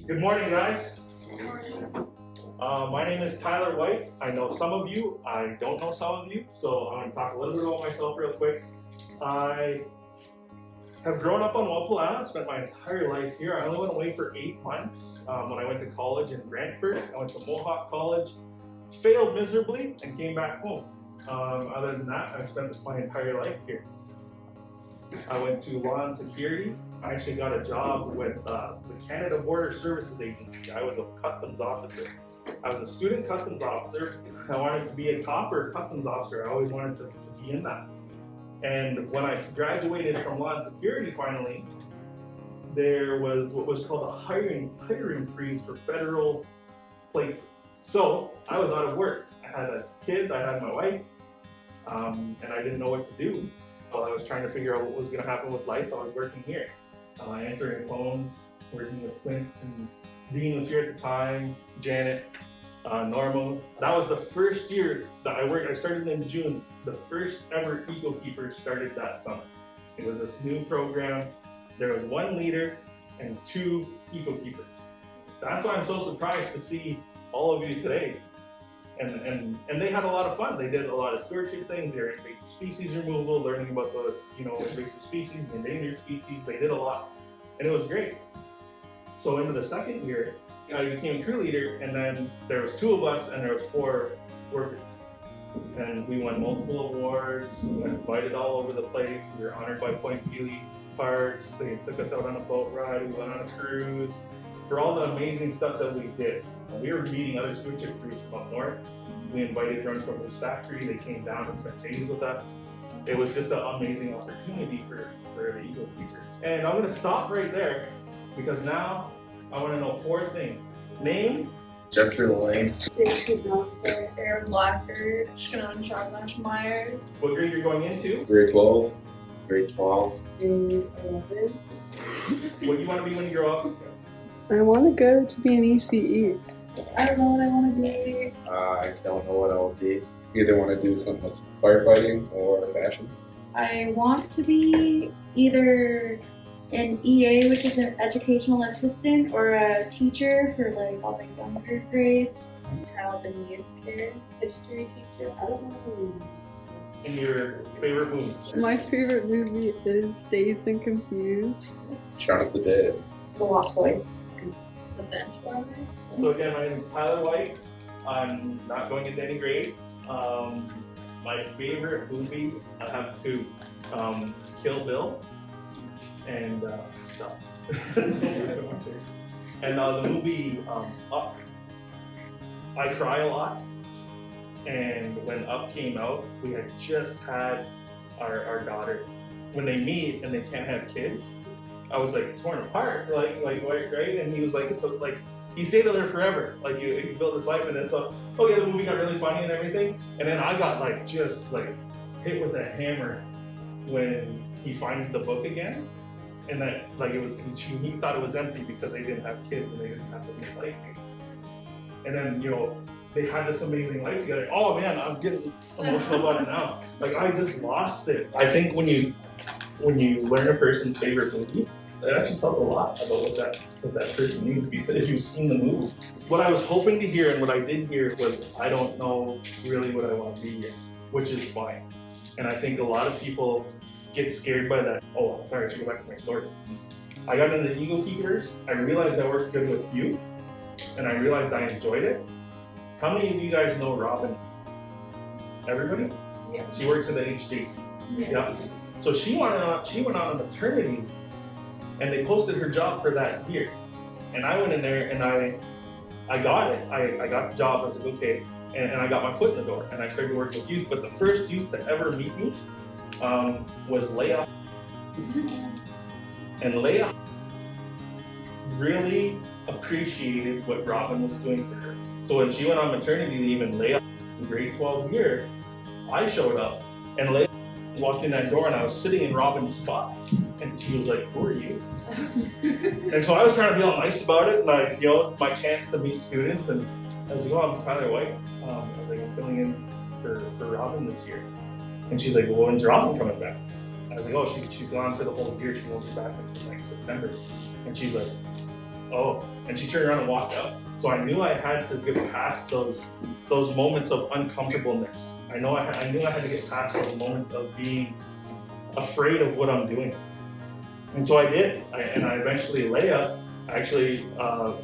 Good morning, guys. My name is Tyler White. I know some of you, I don't know some of you, so I'm going to talk a little bit about myself real quick. I have grown up on Walpole Island, spent my entire life here. I only went away for 8 months when I went to college in Brantford. I went to Mohawk College, failed miserably, and came back home. Other than that, I've spent my entire life here. I went to law and security. I actually got a job with the Canada Border Services Agency. I was a customs officer. I was a student customs officer. I wanted to be a cop or a customs officer. I always wanted to be in that. And when I graduated from law and security finally, there was what was called a hiring freeze for federal places. So I was out of work. I had a kid, I had my wife, and I didn't know what to do. While I was trying to figure out what was going to happen with life, I was working here. Answering phones, working with Clint, and Dean was here at the time, Janet, Norma. That was the first year that I worked. I started in June. The first ever Eco Keeper started that summer. It was this new program. There was 1 leader and 2 Eco Keepers. That's why I'm so surprised to see all of you today. And they had a lot of fun. They did a lot of stewardship things. They were invasive species removal, learning about the invasive species, the endangered species. They did a lot, and it was great. So into the second year, I became crew leader, and then there was 2 of us, and there was 4 workers. And we won multiple awards. We got invited all over the place. We were honored by Point Pelee Parks. They took us out on a boat ride. We went on a cruise for all the amazing stuff that we did. We were meeting other stewardship crews from up north. We invited runs from Moose Factory. They came down and spent days with us. It was just an amazing opportunity for the Eagle Keepers. And I'm going to stop right there because now I want to know 4 things. Name? Jeffrey Lane. Stacey Belster, Aaron Blackford, Shannon Charlotte Myers. What grade you're going into? Grade 12. Grade 12. Grade 11. What do you want to be when you grow up? I want to go to be an ECE. I don't know what I want to be. I don't know what I'll be. Either want to do something with firefighting or fashion. I want to be either an EA, which is an educational assistant, or a teacher for like all the younger grades. Help in youth care, history teacher. I don't know. And your favorite movie? My favorite movie is Dazed and Confused. Shaun of the Dead. The Lost Boys. It's the Benchwarmers. So again, my name is Tyler White. I'm not going into any grade. My favorite movie, I have 2. Kill Bill and stuff. And the movie Up. I cry a lot. And when Up came out, we had just had our daughter. When they meet and they can't have kids, I was like torn apart, like right? And he was like, he stayed there forever. Like you built this life, and then so okay, the movie got really funny and everything, and then I got just hit with a hammer when he finds the book again, and that it was he thought it was empty because they didn't have kids and they didn't have this life. And then they had this amazing life together. Oh man, I'm getting emotional about it now. I just lost it. I think when you learn a person's favorite movie, it actually tells a lot about what that person needs because if you've seen the movie. What I was hoping to hear and what I did hear was I don't know really what I want to be yet, which is fine. And I think a lot of people get scared by that. Oh, I'm sorry, I should go back to my story. I got into the Eagle Keepers. I realized I worked good with youth, and I realized I enjoyed it. How many of you guys know Robin? Everybody? Yeah. She works at the HJC. Yeah. So she went on a maternity, and they posted her job for that year. And I went in there and I got it. I got the job. I was like, okay, and I got my foot in the door, and I started working with youth. But the first youth to ever meet me was Leah, and Leah really appreciated what Robin was doing for her. So when she went on maternity leave and Leah in grade 12 year, I showed up and Leah walked in that door and I was sitting in Robin's spot and she was like, "Who are you?" And so I was trying to be all nice about it, my chance to meet students, and I was like, "Oh, I'm Tyler White. I was like, I'm filling in for Robin this year." And she's like, "Well, when's Robin coming back?" I was like, "Oh, she's gone for the whole year. She won't be back until next September." And she's like, oh, and she turned around and walked out. So I knew I had to get past those moments of uncomfortableness. I knew I had to get past those moments of being afraid of what I'm doing. And so I did. And I eventually, Leia, actually, I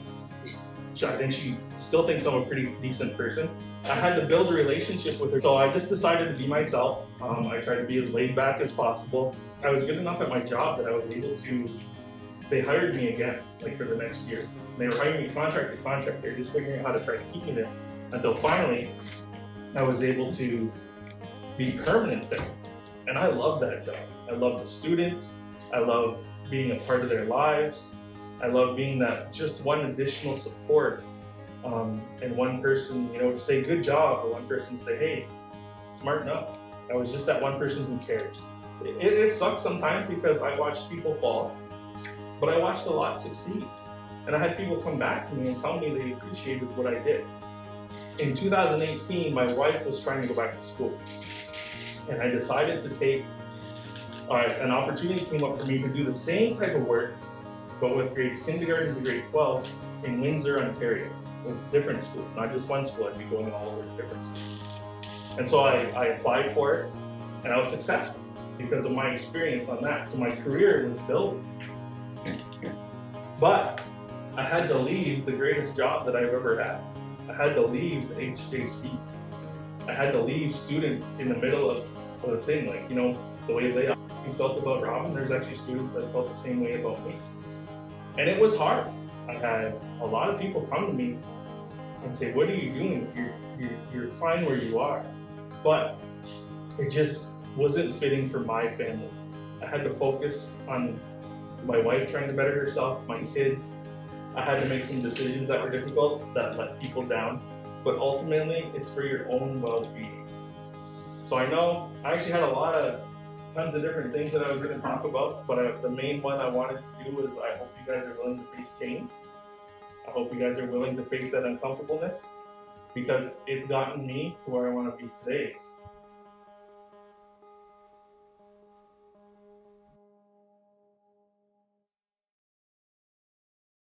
think she still thinks I'm a pretty decent person. I had to build a relationship with her. So I just decided to be myself. I tried to be as laid back as possible. I was good enough at my job that I was able to, they hired me again, like for the next year. And they were hiring me contract to contract. They're just figuring out how to try to keep me there. Until finally, I was able to be permanent there. And I love that job. I love the students. I love being a part of their lives. I love being that just one additional support, and one person, to say good job, or one person to say, hey, smarten up. I was just that one person who cared. It sucks sometimes because I watched people fall, but I watched a lot succeed. And I had people come back to me and tell me they appreciated what I did. In 2018, my wife was trying to go back to school. And I decided to take, an opportunity came up for me to do the same type of work, but with grades kindergarten to grade 12 in Windsor, Ontario, with different schools, not just one school. I'd be going all over to different schools. And so I applied for it, and I was successful because of my experience on that. So my career was built. But I had to leave the greatest job that I've ever had. I had to leave the HJC. I had to leave students in the middle of the thing, like, the way they felt about Robin, there's actually students that felt the same way about me. And it was hard. I had a lot of people come to me and say, what are you doing? You're fine where you are. But it just wasn't fitting for my family. I had to focus on my wife trying to better herself, my kids. I had to make some decisions that were difficult, that let people down. But ultimately, it's for your own well-being. So I know I actually had tons of different things that I was going to talk about, but the main one I wanted to do was I hope you guys are willing to face change. I hope you guys are willing to face that uncomfortableness, because it's gotten me to where I want to be today.